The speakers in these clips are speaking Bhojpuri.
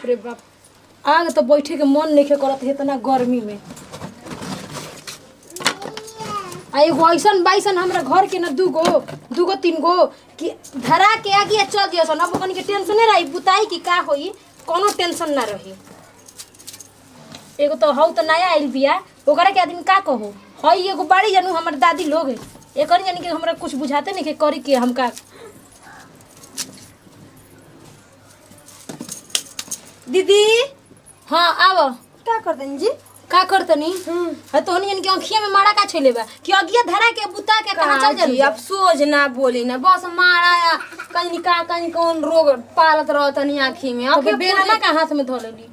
बाप रे बाप, आग तो बैठे के मन नहीं करत है इतना गर्मी में। आ एगो ऐसन बाइसन हमरा घर के ना दूगो तीन गो कि धरा के आगे चल दिया सन। अब ओकनी के टेंशन नहीं रही बुताई की का होई, कोनो टेंशन ना रही। एगो तो हौ तो नया आइल बिया, ओकरा के आदमी का कहो। हई एगो बाड़ी जानू हमर दादी लोग एकरी जानी के हमरा कुछ बुझाते नहीं के करी के हम का। दीदी हाँ आव। क्या करतनी जी? का करतनी है तो हनी के आँखिया में मारा का छेले बा कि अगिया धरा के बुता के कहां चल जाई। अब सोच ना बोली ना, बस मारा कहीं कौन रोग पालत रहतनी आँखी में। अब बेना ना का हाथ में धो लेली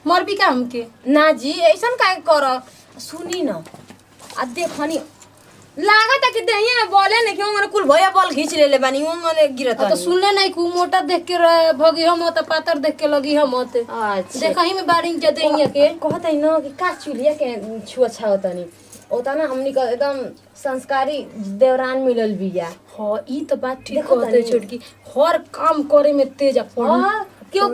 मर भी का हमके ना जी ऐसन काहे कर। सुनी ना आ देखनी लागत है कि दहिया में बोले ने क्यों मैंने कुल भैया बॉल खींच ले बानी वो मैंने गिरत तो सुनले नहीं कु मोटा देख के भगी हम त पातर देख के लगी हम होते। अच्छा देखही में बारिंग के दहिया के कहत है ना कि का चुलिया के छुआ छावतनी ओता ना हमनी का एकदम संस्कारी देवरान मिलल बिया। हां ई तो बात ठीक कहते छोटकी, हर काम करे में तेज पड़ क्यों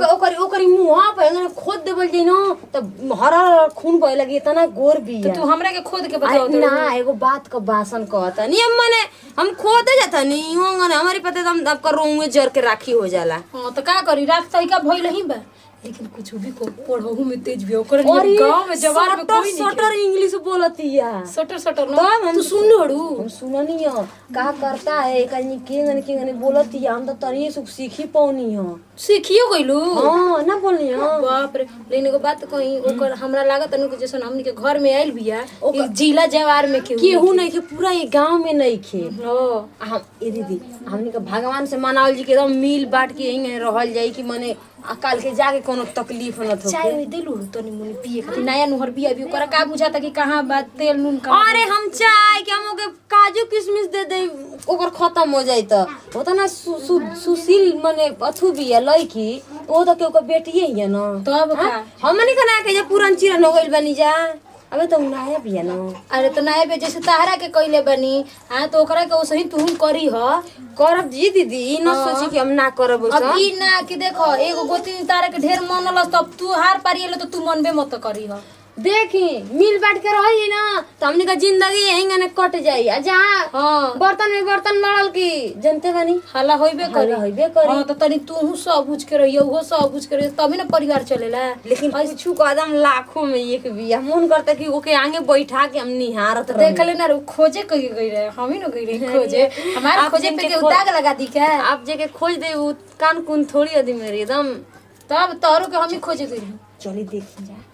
ओकरी मुंह पे अगर खोद देबल जई ना त हरा खून बहे लगी इतना गोर बिया। तो तू हमरा के खोद के बताओ तो ना एगो बात का भाषण कहता नहीं हम माने हम खोदे जाता नहीं होंगे हमारी पता हम आपका रूम में जर के राखी हो जाला। हां तो का करी राख तई का भइल ही बा, लेकिन कुछ भी को पढ़हु में तेज भी ओकर गांव में जवार में कोई नहीं सटर इंग्लिश बोलतिया सटर ना तू सुन लोड़ू हम सुननी है का करता है कहीं केंगन बोलतिया हम तो तनी सुख सीखी पौनी है। सीखियो गइलू? हां ना बोलनी है। बाप रे, लेकिन एगो बात कही ओकर हमरा लागत अनु के जैसन हमनी के घर में आइल बिया ई जिला जवार में केहू नहीं के पूरा ये गांव में नहीं खे। हां हम ए दीदी हमनी के भगवान से मनावल जी के एकदम मिल बांट के यहीं रहल जाई कि माने काल के जाके कोनो तकलीफ न हो। चाय में देलू तनी मुनी पिए खातिर नया नुहर बिया भी ओकरा का बुझाता कि कहां बात तेल नून का। अरे हम चाय के हम ओके काजू किशमिश दे दे ओकर खत्म हो जाई त होता ना सुशील माने अथु बिया लईकी ओ तो के ओकर बेटिए हिया ना तब का हमनी के ना के जे पुरान चिरन हो गइल बनी जा अबे तो नया बिया ना। अरे तो नया बे जैसे ताहरा के कइले बनी हां तो ओकरा के ओसही तू करी ह करब जी दीदी ई न सोची कि हम ना करब ओसा। अब ई ना कि देखो एगो गोती तारा के ढेर मन लस तब तू हार पारिएले तो तू मनबे मत करी ह। देखी मिल बांट के रही ना तो हमनी का जिंदगी यहीं गने कट जाई। आ जहाँ हां बर्तन में बर्तन लड़ल की जनते बनी हल्ला होइबे करी हां तो तनी तू सब बुझ के रहियो वो सब बुझ के रहियो तभी ना परिवार चलेला। लेकिन कुछु कदम लाखों में एक बिया मन करता कि ओके आगे बैठा के हम निहारत देख ले ना खोजे कही गई रहे हम ही ना गई रहे खोजे हमारे खोजे पे के दाग लगा दी क्या आप जेके खोज दे उ कान कुन थोड़ी आदमी मेरी एकदम तब तोरो के हम ही खोजे गई रही। चली देखी जा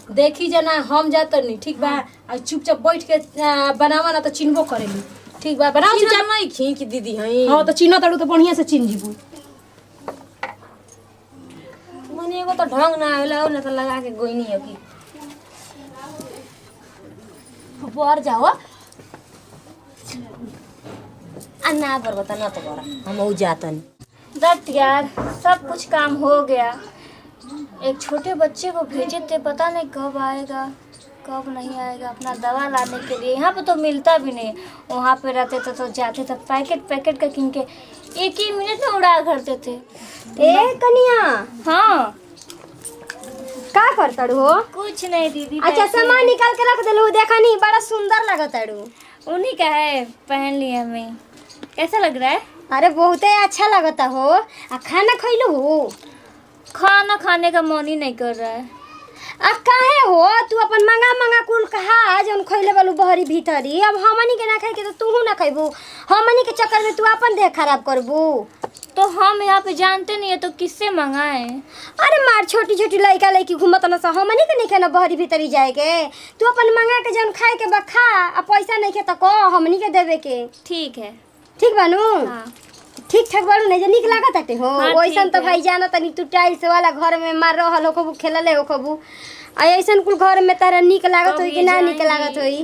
देखी जना हम जात नहीं ठीक बा आ चुपचाप बैठ के बनावा ना तो चिन्हबो करेली ठीक बा बनाओ चुपचाप नहीं खी कि दीदी हई। हां तो चिन्ह तड़ू तो बढ़िया से चिन्ह जीबू मने एगो तो ढंग ना आवेला ना तो लगा के गोइनी है कि ऊपर जाओ अन्ना पर बता ना तो बड़ा हम उ जातन दत्त यार सब कुछ काम हो गया। एक छोटे बच्चे को भेजे थे पता नहीं कब आएगा कब नहीं आएगा अपना दवा लाने के लिए। यहाँ पे तो मिलता भी नहीं, वहाँ पे रहते थे तो जाते थे पैकेट का किन के एक ही मिनट में उड़ा करते थे। ए कनिया हाँ का करतड़ू हो? कुछ नहीं दीदी। अच्छा सामान निकाल के रख देलू देखा नहीं बड़ा सुंदर लगतड़ू। उन्हीं का है पहन लिया मैं। कैसा लग रहा है? अरे बहुते अच्छा लगता हो। आ खाना खइलू हो? खाना खाने का मन ही नहीं कर रहा है। आ काहे हो तू अपन मंगा कुल कहा जौन खइले बालू बहरी भीतरी अब हमनी के ना खाई के तो तू ना खइबू हमनी के चक्कर में तू अपन देह खराब करबू। तो हम यहाँ पे जानते नहीं है तो किससे मंगाए? अरे मार छोटी छोटी लड़की घूमत ना सा हमनी के नहीं खाना बहरी भीतरी जाए के तू अपन मंगा के जौन खाए के बा खा आ पैसा नहीं के तो कह हमनी के देवे के। ठीक है ठीक बानू? हाँ ठीक ठाक बाड़ू नहीं निक लागत आटे हो। हाँ, वैसन ठीक तो है। भाई जाना तनी तू टाइल्स वाला घर में मार रहल हो कबू खेलले हो कबू आ ऐसन कुल घर में तारा निक लागत होई कि ना निक लागत होई?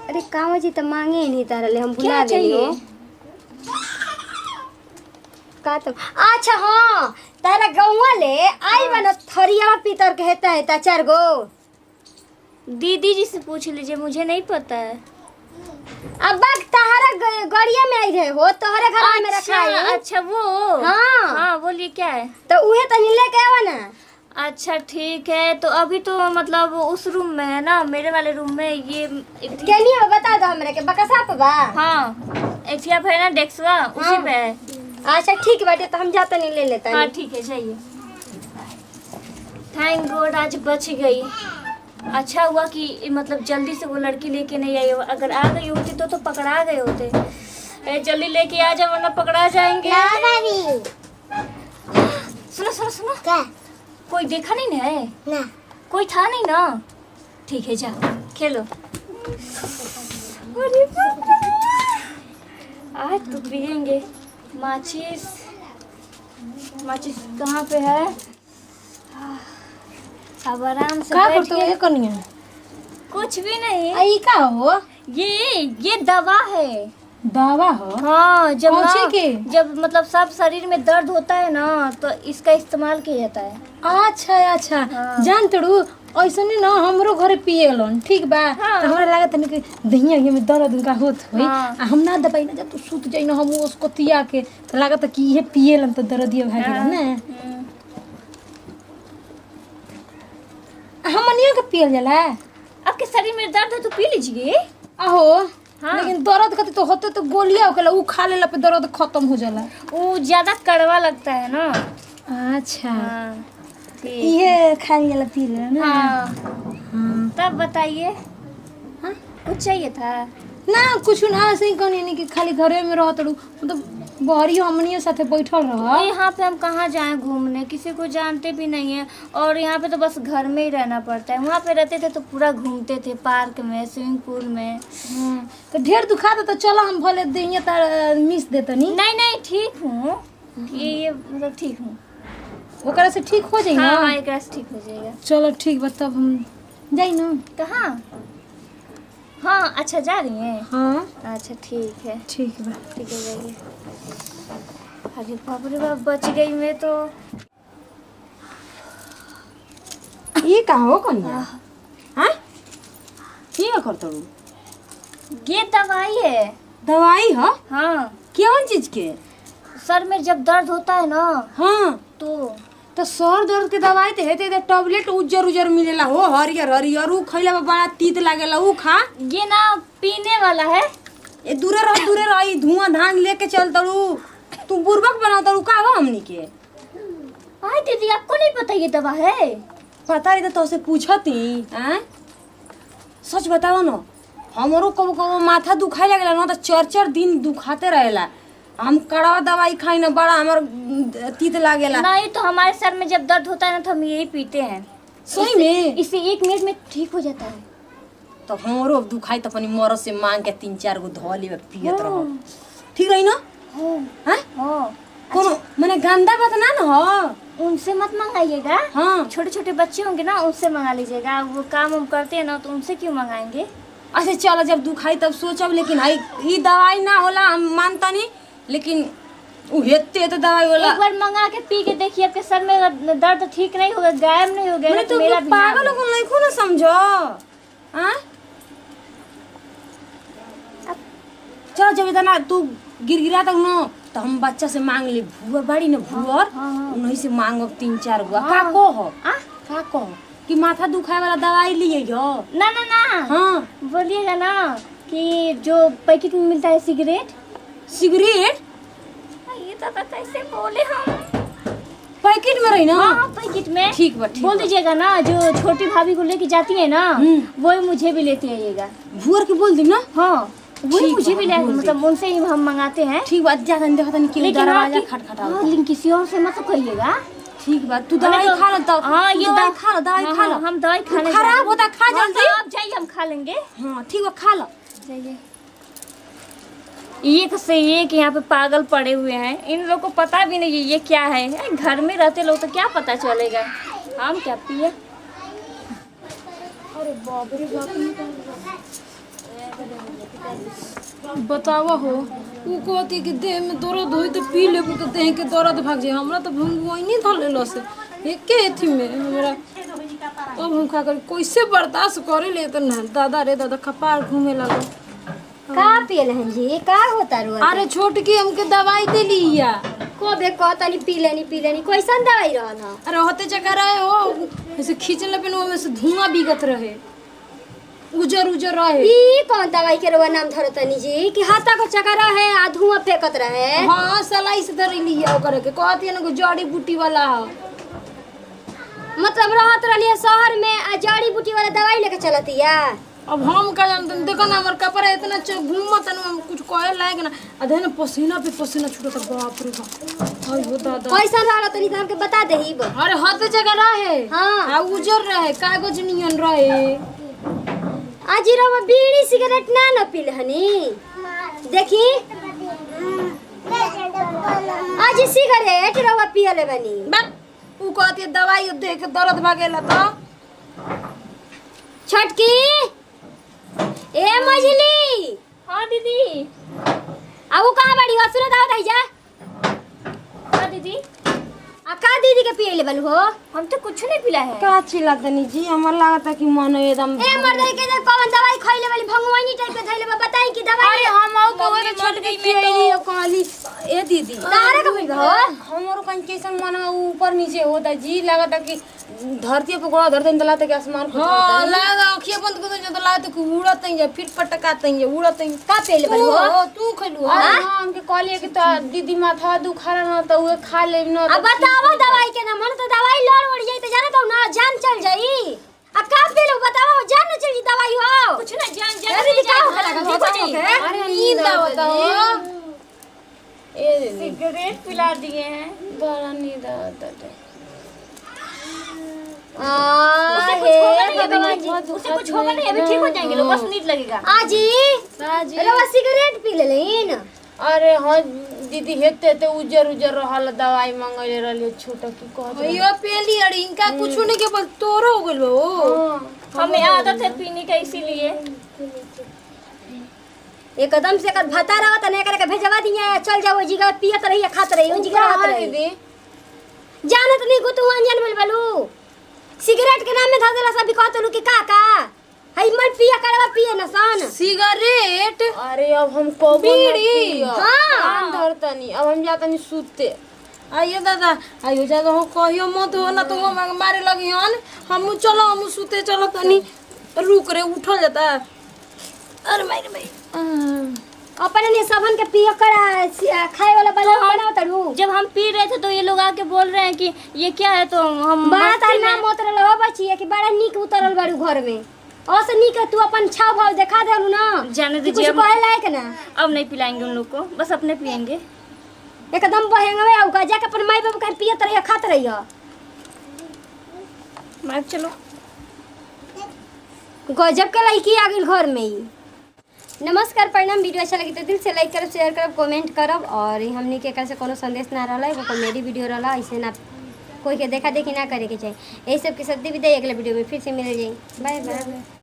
अरे कावा जी तो मांगे ही नहीं तारा ले हम भुला गए हो का तो। अच्छा हाँ तारा गौवा ले आई बना थरिया पीतर के हेता है चार गो। दीदी जी से पूछ लीजिए मुझे नहीं पता है। अब बाग तहरा गड़िया में आई रहे हो, तोहरे घर में रखा है। अच्छा वो। हाँ हाँ बोलिए क्या है। तो उहे तनी लेके आवा ना। अच्छा ठीक है, तो अभी तो मतलब उस रूम में है ना, मेरे वाले रूम में ये केनी हो बता दो हमरे के बकसा पे बा। हाँ एथिया है ना डेस्कवा उसी पे है। अच्छा ठीक बाटे, तो हम जाते नहीं ले लेता। हाँ ठीक है जाइए। थैंक गॉड आज बच गई। अच्छा हुआ कि मतलब जल्दी से वो लड़की लेके नहीं आई, अगर आ गई होती तो पकड़ा गए होते। जल्दी लेके आ जाओ वरना पकड़ा जाएंगे। सुनो सुनो सुनो, क्या? कोई देखा नहीं ना है? ना कोई था नहीं ना? ठीक है जाओ खेलो। अरे बाप रे, आज तो पियेंगे। माचिस माचिस कहाँ पे है? अब आराम से का बैठ करते के। हो कनिया? कुछ भी नहीं, आई का हो? ये दवा है। दवा हो? हाँ जब कौन सी ना की? जब मतलब सब शरीर में दर्द होता है ना तो इसका इस्तेमाल किया जाता है। अच्छा अच्छा हाँ। जान तड़ू ऐसने ना हमरो घरे पिएलन ठीक बा। हाँ। तो हमरा लागत है कि दहिया ये में दर्द उनका होत होई। हाँ। आ हम ना दबाई ना जब तू सुत जाई ना हम उसको तिया के तो लागत है कि ये पिएलन तो दर्द ये भाग गेलन ना। हमनियो के पियल जाला। आपके शरीर में दर्द है तो पी लीजिए। आहो हाँ। लेकिन दर्द कति तो होते तो गोलियां होकेला उ खा लेला पे दर्द खत्म हो जाला। वो ज्यादा कड़वा लगता है ना। अच्छा हाँ ठीक। ये खाई वाला पी लेला ना। हाँ हाँ। तब बताइए। हाँ? कुछ चाहिए था? ना कुछ ना ऐसे ही कहनी नहीं कि खाली घरे में रहत रहू मतलब बहरी हमनियो साथे बैठल रह। यहाँ पे हम कहाँ जाएं घूमने, किसी को जानते भी नहीं है और यहाँ पे तो बस घर में ही रहना पड़ता है। वहाँ पे रहते थे तो पूरा घूमते थे पार्क में, स्विमिंग पूल में। हाँ। तो ढेर दुखा तो चलो हम भले देंगे तार मिस देतनी। नहीं नहीं ठीक हूँ, ये मतलब ठीक हूँ। ओकरा से ठीक हो जाई ना। हाँ हाँ एक रात ठीक हो जाएगा। चलो ठीक बा तब हम जाई ना। कहाँ? हाँ अच्छा जा रही हैं। हाँ अच्छा ठीक है ठीक बा। ठीक है जाइए। अरे बाप रे बाप बच गई मैं तो। ये का हो कन्या? हाँ ये करतो? ये दवाई है। दवाई हो? हाँ कौन चीज के? सर में जब दर्द होता है ना हाँ तो सर दर्द के दवाई तो हेते तो टैबलेट उज्जर उज्जर मिलेला हो, हरियर हरियर उ खइला में बड़ा तीत लागेला उ खा। ये ना पीने वाला है। ए दूरे रह ई धुआं धान लेके चल तड़ू। तू बुर्बक बना तड़ू का हो हमनी के? आई दीदी आपको नहीं पता ये दवा है? पता रही तो से पूछती। हैं सच बताओ ना, हमरो कबो कबो माथा दुखाए लगेला ना तो 4-4 दिन दुखाते रहेला। हम कड़वा दवाई खाई ना बड़ा हमर तीत लागेला। नहीं तो हमारे सर में जब दर्द होता है ना तो हम यही पीते हैं। सही में? इससे 1 मिनट में ठीक हो जाता है। तो हमरो दुखाई तो अपनी मरद से मांग के 3-4 गो धोली में पियत रहो। ठीक रही ना? हैं? हाँ कोनो माने गंदा बात ना हो। उनसे मत मंगाइएगा। हाँ छोटे छोटे बच्चे होंगे ना उनसे मंगा लीजिएगा। वो काम हम करते हैं ना तो उनसे क्यों मंगाएंगे? अच्छा चलो जब दुखाई तब सोचब, लेकिन हाई ई दवाई ना होला हम मानता नहीं, लेकिन उ हेते तो दवाई होला। एक बार मंगा के पी के देखिए आपके सर में दर्द ठीक नहीं होगा, गायब नहीं हो गया। तो मेरा भी पागल नाम है। को नहीं को ना समझो। हां चलो जब इतना तू गिरगिरा तक न तो हम बच्चा से मांग ले। भुआ बड़ी न भुअर उन्हीं से मांगब 3-4 गो। का को हो? का को कि माथा दुखाए वाला दवाई लिए जो? ना ना ना हाँ बोलिएगा ना कि जो पैकेट में मिलता है सिगरेट। सिगरेट ये तो कैसे बोले हम? पैकेट में रही ना? हाँ पैकेट में। ठीक बा ठीक बोल दीजिएगा ना जो छोटी भाभी को लेके जाती है ना वही मुझे भी लेते आइएगा। भुअर के बोल दी ना। हाँ वही ठीक मुझे बा, भी ले, बोल मतलब उनसे ही हम मंगाते हैं। ठीक बात ज्यादा नहीं देखता नहीं कि लेकिन दरवाजा हाँ, खटखटाओ। हाँ, लेकिन किसी और से मत कहिएगा। ठीक बात तू दवाई खा लो तो। हाँ ये दवाई खा लो, दवाई खा लो। हम दवाई खाने खराब होता खा हाँ, जल्दी। आप जाइए हम खा लेंगे। हाँ ठीक है खा लो। जाइए। एक से एक यहाँ पे पागल पड़े हुए हैं, इन लोग को पता भी नहीं ये क्या है। घर में रहते लोग तो क्या पता चलेगा। हम क्या पिए? अरे बाप रे बतावा हो उ कहती कि देह में दर्द होई तो पी लेबू तो देह के दर्द भाग जाए। हमरा तो भंगुआई नहीं धर लेलो से एके एथी में हमरा अब हम का कर कैसे बर्दाश्त करे ले तो ना दादा रे दादा कपार घूमे लगो। का पियल हन जी का होता रो अरे छोटकी हमके दवाई दे लिया। को बे को तनी पी लेनी कैसन दवाई रहन ह? अरे होते चक्कर रहे हो ऐसे खींचले पे में से धुआं बिगत रहे, उजर उजर रहे। ई कौन दवाई के रवा नाम धरो तनी जी कि हाथा को चक्कर है आ धुआं फेंकत रहे? हाँ सलाई से धर लिया ओकरे के कहती है ना जड़ी बूटी वाला है। मतलब रहत रहलिए शहर में आ जड़ी बूटी वाला दवाई लेके चलतिया। अब हम का जानते देखो ना हमार कपड़ा इतना घूमत न हम कुछ कहे लायक ना अधे ना पसीना पे पसीना छूटत बाप रे बाप। आई हो दादा कैसन रहल तनी हमके बता देही ब। अरे हद जगह रहे हाँ। आ उजर रहे कागज नियन रहे। आज रवा बीड़ी सिगरेट ना पील हनी देखी आज सिगरेट रवा पियले बनी। बस ऊ कहती है दवाई दे के दर्द भागेला तो। छटकी ए मजली। हाँ दीदी। आ वो कहां बड़ी हो सुनो दाव दई जा। हाँ दीदी आ का दीदी के पियले बल हो? हम तो कुछ नहीं पिला है। का चिल्ला तनी जी हमर लागता कि मन एकदम ए मर्दई के जे कौन दवाई खइले वाली भंगवानी टाइप के धइले बा बताई कि दवाई। अरे हम आउ तो वो छोटकी पियली कहली ए दीदी तारे का भइल हो? हमरो कहीं कैसन मन ऊपर नीचे होता जी लागता कि धरती पे गोड़ा धरते तला तक आसमान को हां लागा अखिया बंद कर दे तो लाते कि उड़त ही फिर पटकात ही उड़त ही। का पियले बल हो? तू खइलू हां हमके कहलिए कि तो दीदी माथा दुखाला ना तो वे खा लेब ना। अब बताओ दवाई के नाम तो दवाई लड़ उड़ जाई तो जाने तो ना जान चल जाई। आ का पियले बताओ जान न चली दवाई हो? कुछ ना जान ए दीदी का हो लगा हो जाई? अरे नींद बताओ ए दीदी सिगरेट पिला दिए हैं। बड़ा नींद आता है। उसे कुछ होगा नहीं अभी, उसे कुछ होगा नहीं अभी ठीक हो जाएंगे लोग, बस नींद लगेगा। आजी रवा सिगरेट पी लेलिन। अरे हाँ दीदी हेते ते उजर उजर रहल दवाई मंगले रहले छोटा की कहत यो पेली अड़ी इनका कुछ नहीं के बस तोरो हो गइल बा। हमें आदत है पीने का इसीलिए। एकदम से कर भता रहत ने करे के भेजवा दिया चल जाओ जीगा पियत रही खात रही उन जीगा रहत रही। दीदी जानत नहीं को तू अनजान बोल बलू सिगरेट के नाम में ध देला सब कहतलू कि का हई मत पिया करवा पिए न सन सिगरेट। अरे अब हम कब बीड़ी। हाँ। धरतनी अब हम जातनी सूते। आइयो दादा आइयो ज्यादा हो कहियो मत हो ना तो हम मारे लगी हन। हम चलो हम सूते चलो तनी रुक रे उठल जाता। अरे मारे भाई अपने ने सबन के पिया करा खाए वाला बनाओ तरू। जब हम पी रहे थे तो ये लोग आके बोल रहे हैं कि ये क्या है, तो हम बड़ा मस्ती तार में- नाम उतरल हो बचिए कि बड़ा नीक उतरल बारू घर में औसे नीक तू अपन छाव भाव दिखा देलू ना। जाने कि दीजिए, कुछ कहे लायक ना अब नहीं पिलाएंगे उन लोग को, बस अपने पियेंगे। एकदम बहेंगवे आउ का जाके अपन माई बाप का पियत रहिया खात रहिया। मार चलो। गजब के लड़की आ गई घर में ही। नमस्कार प्रणाम। वीडियो अच्छा लगी तो दिल से लाइक करब शेयर करब कमेंट करब। और हमने के से कोनो संदेश ना रहा वो कॉमेडी वीडियो रहा ऐसे ना कोई के देखा देखी ना करे के चाहिए। यही सब के साथ विदाई अगले वीडियो में फिर से मिल जाए। Bye by.